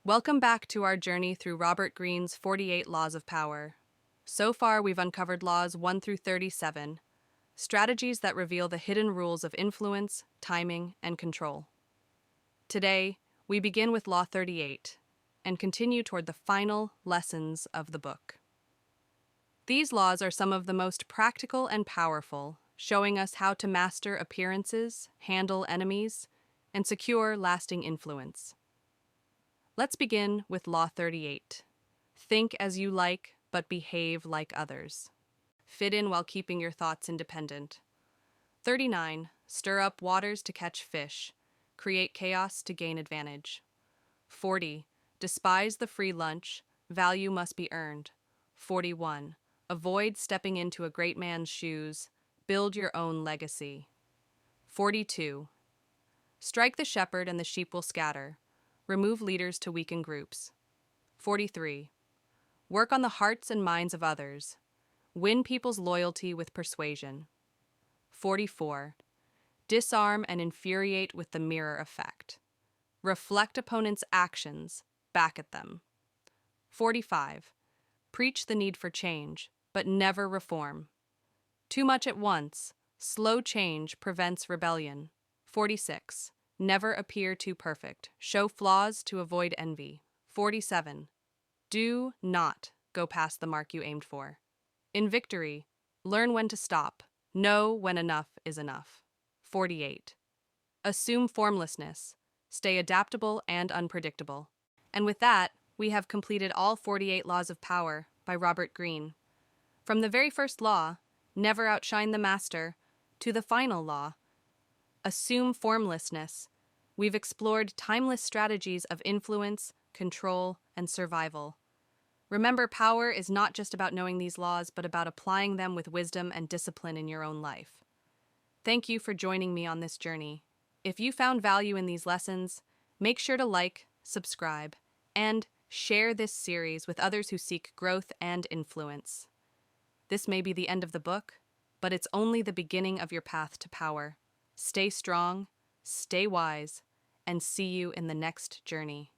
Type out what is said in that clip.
Welcome back to our journey through Robert Greene's 48 Laws of Power. So far, we've uncovered laws 1 through 37, strategies that reveal the hidden rules of influence, timing, and control. Today, we begin with Law 38 and continue toward the final lessons of the book. These laws are some of the most practical and powerful, showing us how to master appearances, handle enemies, and secure lasting influence. Let's begin with Law 38. Think as you like, but behave like others. Fit in while keeping your thoughts independent. 39. Stir up waters to catch fish. Create chaos to gain advantage. 40. Despise the free lunch. Value must be earned. 41. Avoid stepping into a great man's shoes. Build your own legacy. 42. Strike the shepherd and the sheep will scatter. Remove leaders to weaken groups. 43. Work on the hearts and minds of others. Win people's loyalty with persuasion. 44. Disarm and infuriate with the mirror effect. Reflect opponents' actions, back at them. 45. Preach the need for change, but never reform. Too much at once, slow change prevents rebellion. 46. Never appear too perfect. Show flaws to avoid envy. 47. Do not go past the mark you aimed for. In victory, learn when to stop. Know when enough is enough. 48. Assume formlessness. Stay adaptable and unpredictable. And with that, we have completed all 48 Laws of Power by Robert Greene. From the very first law, never outshine the master, to the final law, assume formlessness, we've explored timeless strategies of influence, control, and survival. Remember, power is not just about knowing these laws, but about applying them with wisdom and discipline in your own life. Thank you for joining me on this journey. If you found value in these lessons, make sure to like, subscribe, and share this series with others who seek growth and influence. This may be the end of the book, but it's only the beginning of your path to power. Stay strong, stay wise, and see you in the next journey.